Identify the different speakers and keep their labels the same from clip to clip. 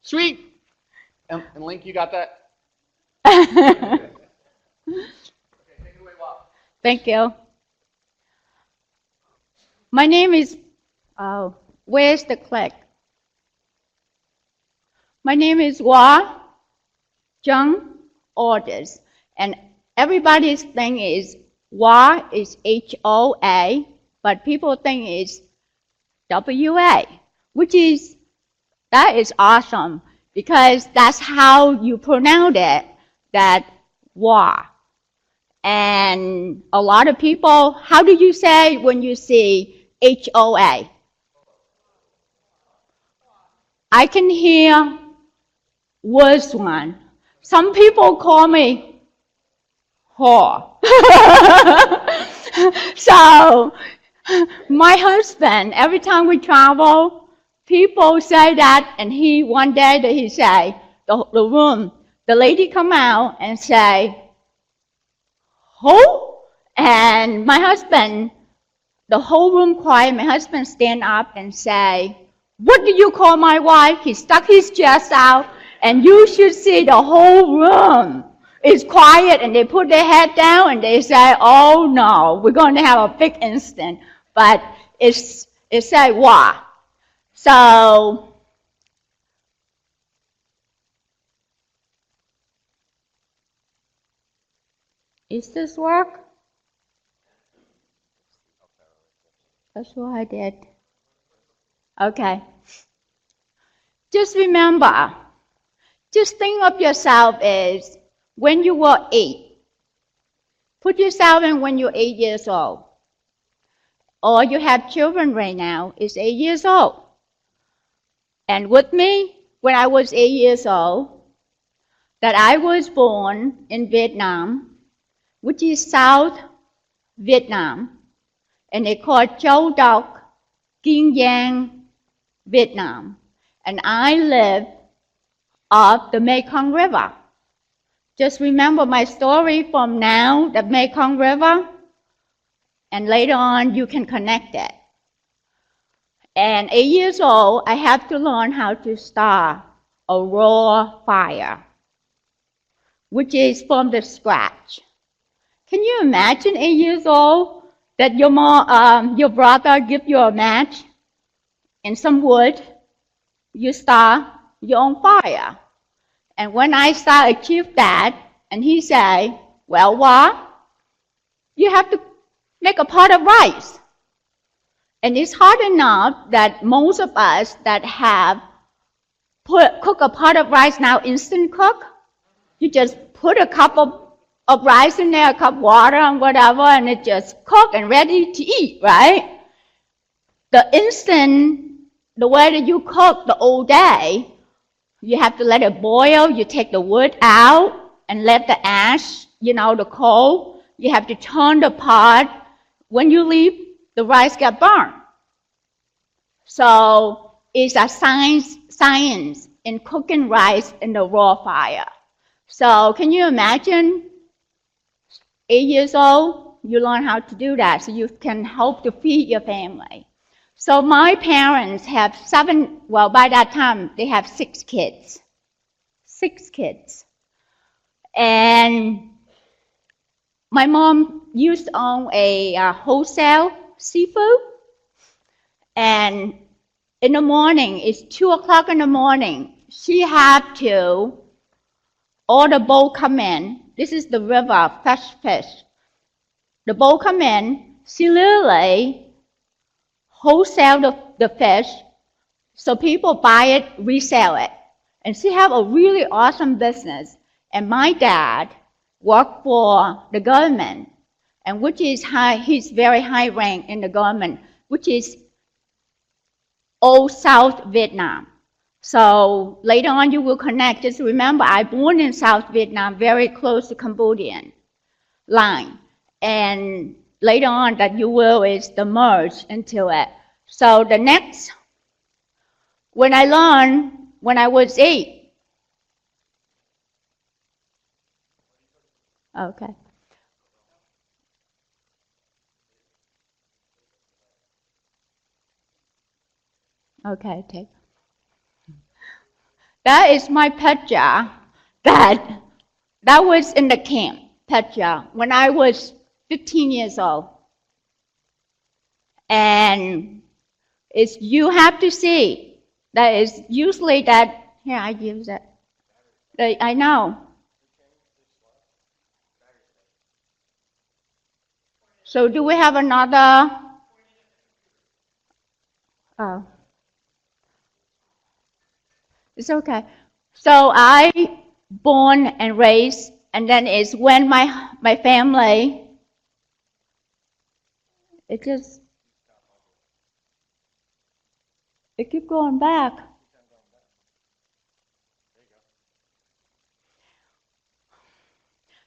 Speaker 1: Sweet. And Link, you got that?
Speaker 2: Thank you. My name is, where's the click? My name is Hoa Chung Aldous, and everybody's thing is Hoa is H-O-A, but people think it's W-A, that is awesome, because that's how you pronounce it, that Hoa. And a lot of people, how do you say when you see H-O-A? I can hear worse one. Some people call me whore. So, my husband, every time we travel, people say that, and one day he say, the lady come out and say, who? And my husband, the whole room quiet, my husband stand up and say, what do you call my wife? He stuck his chest out, and you should see the whole room is quiet, and they put their head down and they say, oh no, we're going to have a big incident. But it said, wow. So, is this work? That's what I did. Okay. Just remember, just think of yourself as when you were 8. Put yourself in when you're 8 years old. Or you have children right now, is 8 years old. And with me, when I was 8 years old, that I was born in Vietnam, which is South Vietnam, and they call it Châu Đốc, Kiên Giang, Vietnam. And I live off the Mekong River. Just remember my story from now, the Mekong River, and later on you can connect it. And 8 years old, I have to learn how to start a raw fire, which is from the scratch. Can you imagine 8 years old that your brother give you a match and some wood, you start your own fire? And when I start achieve that, and he say, well, what? You have to make a pot of rice. And it's hard enough that most of us that have cook a pot of rice now, instant cook, you just put a cup of rice in there, a cup of water and whatever, and it just cook and ready to eat, right? The way that you cook the old day, you have to let it boil, you take the wood out and let the ash, the coal, you have to turn the pot. When you leave, the rice get burned. So it's a science in cooking rice in the raw fire. So can you imagine 8 years old, you learn how to do that so you can help to feed your family. So my parents have by that time they have 6 kids. 6 kids. And my mom used to own a wholesale seafood. And in the morning, it's 2 o'clock in the morning, she had to, all the boat come in. This is the river, fresh fish. The boat come in, she literally wholesale the fish, so people buy it, resell it. And she have a really awesome business. And my dad worked for the government, and which is he's very high rank in the government, which is old South Vietnam. So later on you will connect. Just remember, I born in South Vietnam, very close to Cambodian line. And later on that you will is the merge into it. So the next, when I learned when I was 8. Okay. Okay, take. That is my picture. That was in the camp picture when I was 15 years old. And it's, you have to see that is usually that, here I use it. I know. So do we have another? Oh. It's okay. So I born and raised, and then it's when my family, it keep going back.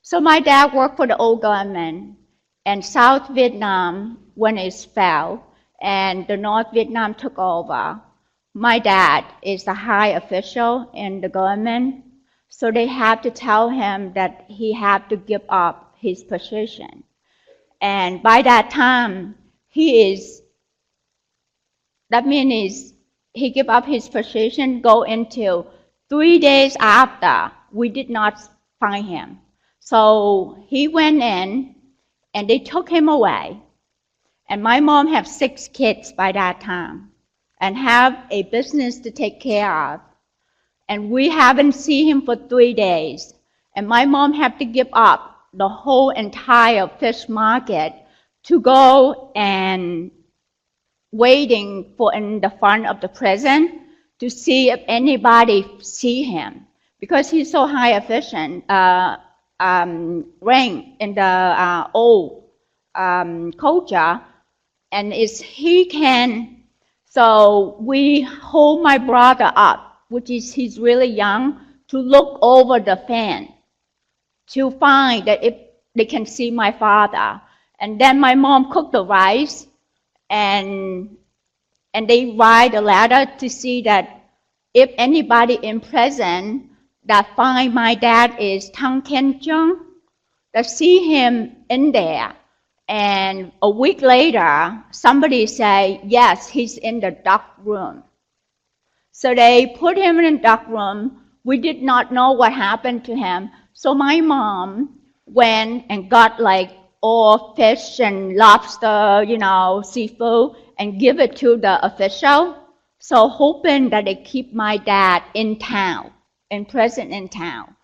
Speaker 2: So my dad worked for the old government, and South Vietnam, when it fell, and the North Vietnam took over, my dad is a high official in the government, so they have to tell him that he had to give up his position. And by that time, that means he gave up his position, go into 3 days after, we did not find him. So he went in, and they took him away. And my mom had 6 kids by that time, and have a business to take care of. And we haven't seen him for 3 days. And my mom had to give up the whole entire fish market to go and waiting for in the front of the prison to see if anybody see him. Because he's so high efficient, rank in the old culture, and he can. So we hold my brother up, which is he's really young, to look over the fan to find that if they can see my father. And then my mom cooked the rice, and they write a letter to see that if anybody in prison that find my dad is Chung, that see him in there. And a week later, somebody say, yes, he's in the dark room. So they put him in the dark room. We did not know what happened to him. So my mom went and got like all fish and lobster, seafood, and give it to the official. So hoping that they keep my dad in town, in prison in town.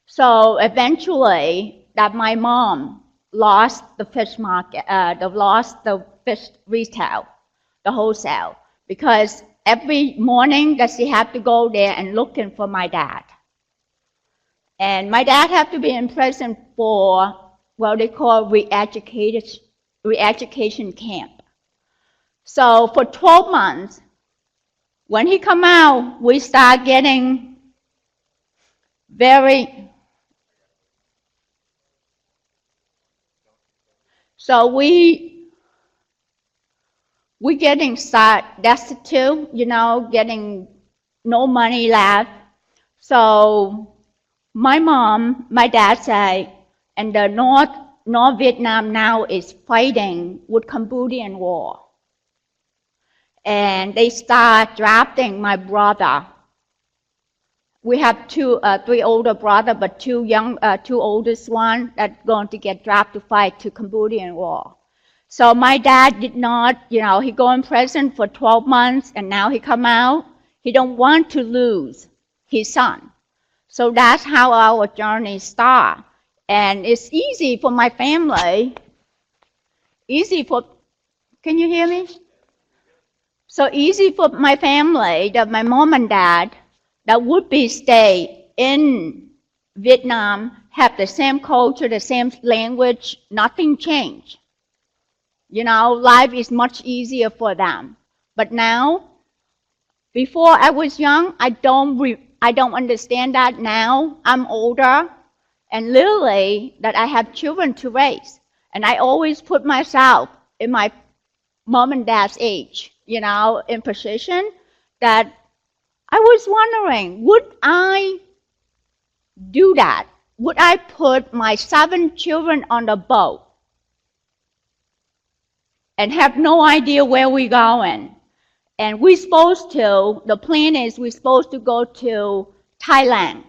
Speaker 2: So eventually, that my mom lost the fish market, lost the fish retail, the wholesale, because every morning that she had to go there and looking for my dad. And my dad had to be in prison for, well, they call re-education camp. So for 12 months, when he come out, we start getting very. So we getting destitute, getting no money left. So my dad say, and the North Vietnam now is fighting with Cambodian War. And they start drafting my brother. We have 3 older brothers, but 2 oldest one that going to get drafted to fight to Cambodian War. So my dad did not, he go in prison for 12 months, and now he come out. He don't want to lose his son. So that's how our journey start. And it's easy for my family. Can you hear me? So easy for my family that my mom and dad that would be stay in Vietnam, have the same culture, the same language, nothing changed. Life is much easier for them. But now, before I was young, I don't understand that now. I'm older, and literally that I have children to raise. And I always put myself in my mom and dad's age, in position that I was wondering, would I do that? Would I put my 7 children on a boat and have no idea where we're going? And the plan is we're supposed to go to Thailand.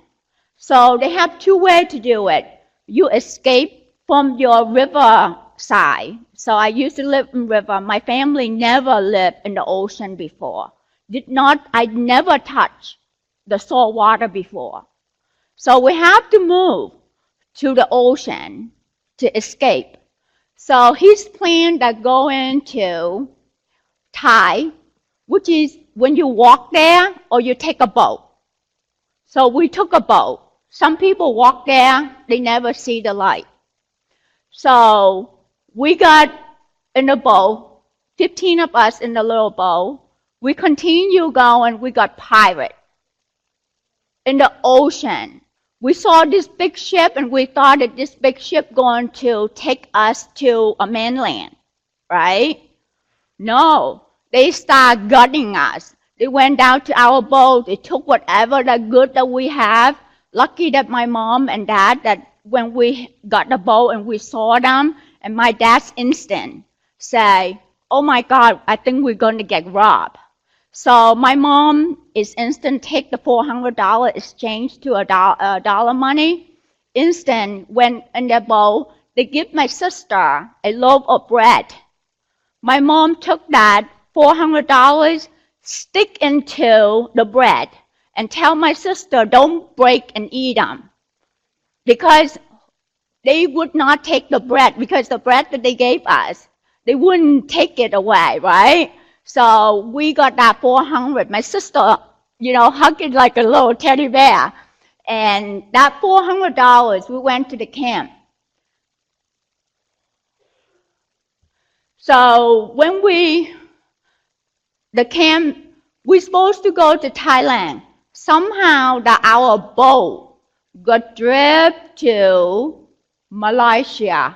Speaker 2: So they have two ways to do it. You escape from your river side. So I used to live in river. My family never lived in the ocean before. I never touched the salt water before. So we have to move to the ocean to escape. So his plan that go into Thai, which is when you walk there or you take a boat. So we took a boat. Some people walk there, they never see the light. So we got in the boat, 15 of us in the little boat. We continue going, we got pirate in the ocean. We saw this big ship and we thought that this big ship going to take us to a mainland, right? No, they start gutting us. They went down to our boat. They took whatever the good that we have. Lucky that my mom and dad, that when we got the boat and we saw them, and my dad's instant say, oh my God, I think we're going to get robbed. So my mom is instant take the $400 exchange to a dollar money. Instant, when in the boat, they give my sister a loaf of bread. My mom took that $400, stick into the bread, and tell my sister, don't break and eat them. Because they would not take the bread, because the bread that they gave us, they wouldn't take it away, right? So we got that $400. My sister, hugged it like a little teddy bear. And that $400, we went to the camp. So when we're supposed to go to Thailand. Somehow our boat got driven to Malaysia.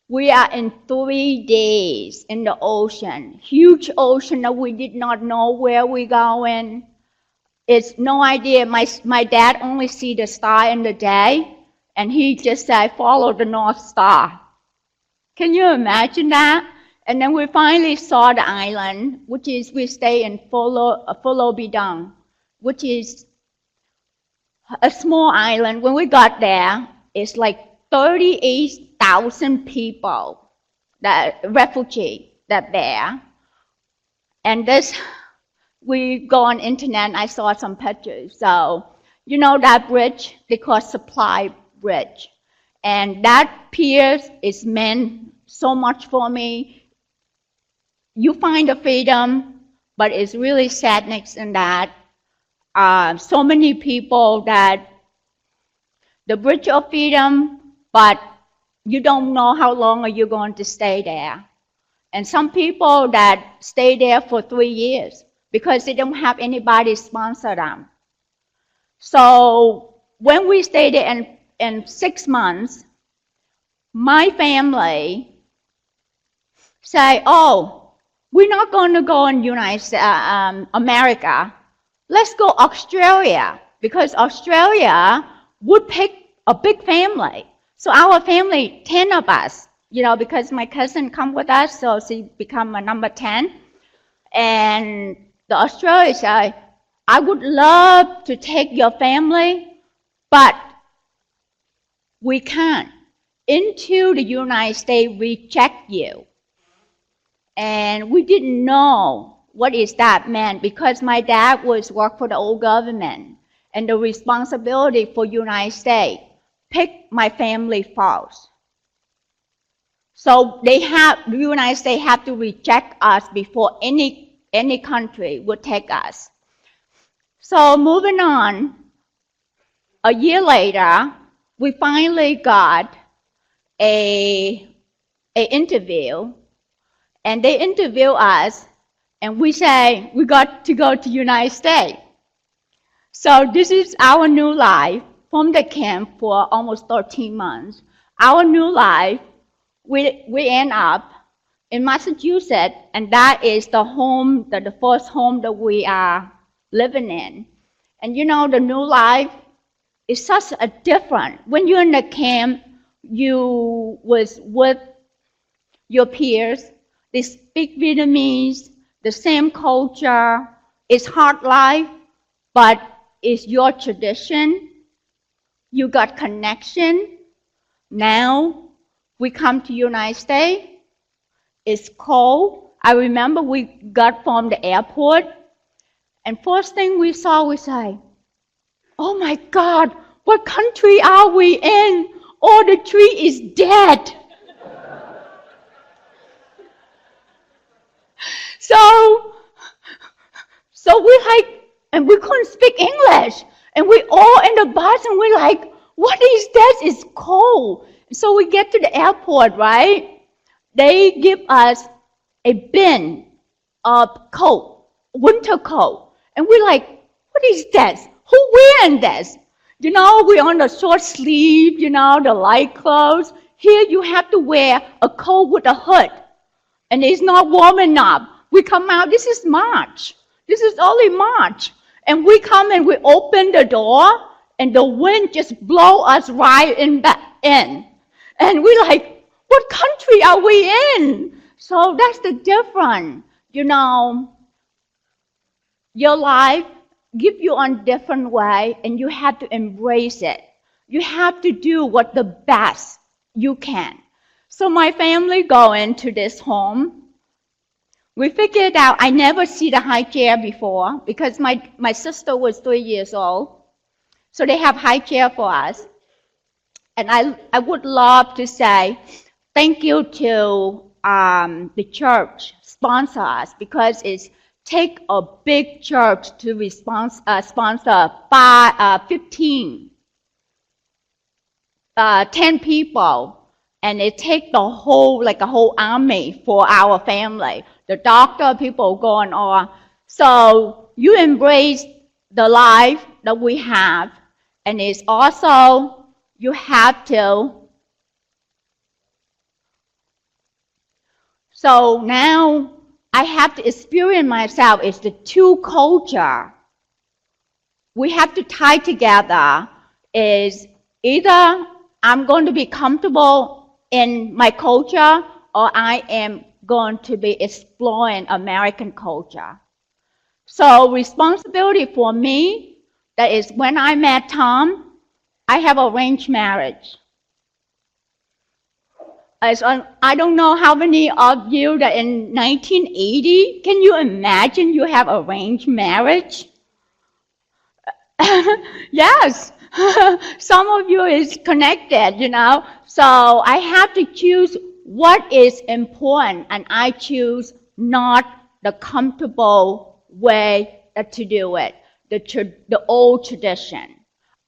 Speaker 2: We are in 3 days in the ocean, huge ocean that we did not know where we're going. It's no idea. My dad only see the star in the day, and he just said, follow the North Star. Can you imagine that? And then we finally saw the island, which is we stay in Pulau Bidang, which is a small island. When we got there, it's like 38,000 people, refugees that there. And we go on internet and I saw some pictures. So, that bridge, they call Supply Bridge. And that pier is meant so much for me. You find the freedom, but it's really sadness in that. So many people that the bridge of freedom, but you don't know how long are you going to stay there. And some people that stay there for 3 years because they don't have anybody sponsor them. So when we stayed there in 6 months, my family say, oh, we're not going to go in America. Let's go Australia, because Australia would pick a big family. So our family, 10 of us, because my cousin come with us, so she become a number 10. And the Australians say, I would love to take your family, but we can't. Into the United States, reject you. And we didn't know what is that meant, because my dad worked for the old government, and the responsibility for United States picked my family first. So the United States have to reject us before any country would take us. So moving on, a year later, we finally got an interview, and they interview us, and we say we got to go to United States. So this is our new life from the camp for almost 13 months. Our new life, we end up in Massachusetts, and that is the home, the first home that we are living in. And the new life is such a different. When you're in the camp, you was with your peers. They speak Vietnamese. the same culture. It's hard life, but it's your tradition. You got connection. Now we come to United States. It's cold. I remember we got from the airport, and first thing we saw, we say, "Oh my God, what country are we in? Oh, the tree is dead." So we like, and we couldn't speak English, and we all in the bus, and we're like, "What is that? It's cold." So we get to the airport, right? They give us a bin of coat, winter coat, and we're like, "What is this? Who wearing this?" You know, we're on the short sleeve, you know, the light clothes. Here you have to wear a coat with a hood, and it's not warm enough. We come out, this is March. This is only March. And we come and we open the door, and the wind just blow us right in. And we're like, what country are we in? So that's the difference. You know, your life give you on different way, and you have to embrace it. You have to do what the best you can. So my family go into this home. We figured out, I never see the high chair before because my sister was 3 years old. So they have high chair for us. And I would love to say thank you to the church sponsor us, because it's take a big church to sponsor 10 people. And it takes the whole, like a whole army for our family. The doctor, people going on. So you embrace the life that we have, and it's also, you have to. So now I have to experience myself as the two culture. We have to tie together is either I'm going to be comfortable in my culture, or I am going to be exploring American culture. So responsibility for me, that is when I met Tom, I have arranged marriage. I don't know how many of you that in 1980, can you imagine you have arranged marriage? Yes. Some of you is connected, you know. So I have to choose what is important, and I choose not the comfortable way to do it, the old tradition.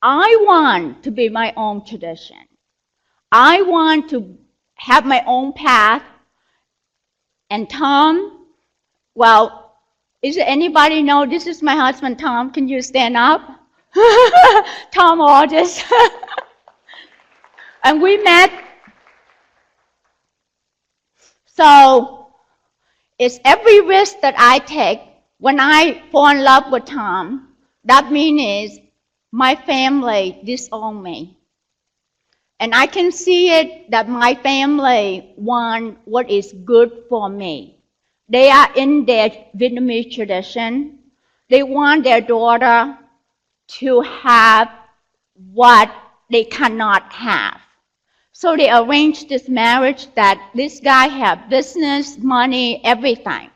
Speaker 2: I want to be my own tradition. I want to have my own path. And Tom, well, is there anybody know this is my husband, Tom? Can you stand up? Tom Aldous. And we met. So it's every risk that I take when I fall in love with Tom, that means my family disown me. And I can see it that my family want what is good for me. They are in their Vietnamese tradition. They want their daughter to have what they cannot have. So they arranged this marriage that this guy have business, money, everything.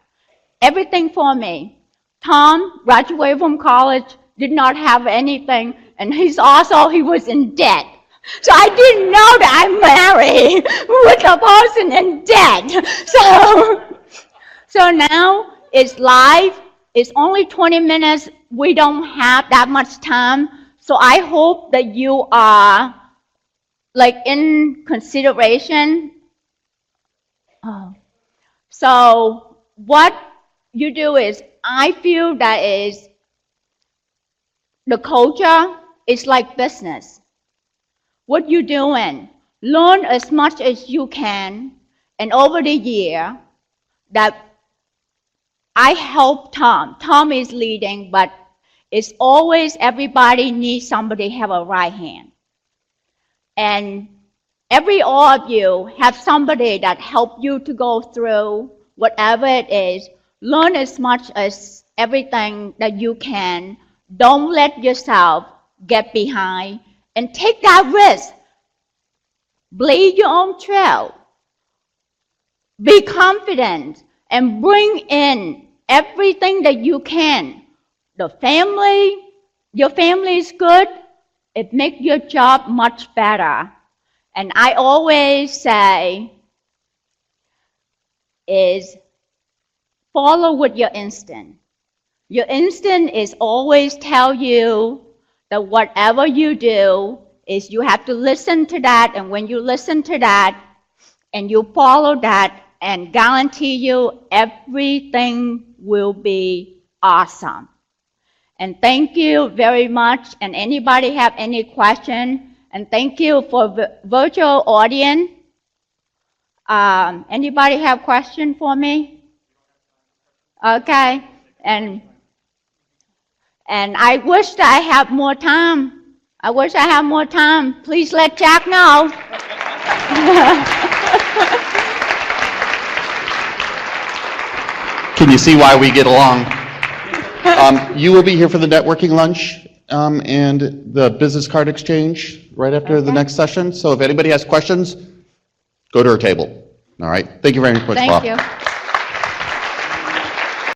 Speaker 2: Everything for me. Tom graduated from college, did not have anything, and he was in debt. So I didn't know that I'm married with a person in debt. So now it's live. It's only 20 minutes. We don't have that much time. So I hope that you are like in consideration. So what you do is, I feel that is the culture is like business. What you doing? Learn as much as you can, and over the year that I help Tom. Tom is leading, but it's always everybody needs somebody have a right hand. And all of you have somebody that help you to go through whatever it is. Learn as much as everything that you can. Don't let yourself get behind and take that risk. Blaze your own trail. Be confident and bring in everything that you can. The family, your family is good. It makes your job much better. And I always say is follow with your instinct. Your instinct is always tell you that whatever you do is you have to listen to that, and when you listen to that and you follow that, and guarantee you everything will be awesome. And thank you very much. And anybody have any question? And thank you for virtual audience. Anybody have question for me? Okay. And I wish that I have more time. I wish I had more time. Please let Jack know.
Speaker 3: Can you see why we get along? You will be here for the networking lunch and the business card exchange right after the next session. So if anybody has questions, go to our table. All right. Thank you very much, Bob.
Speaker 2: Thank you.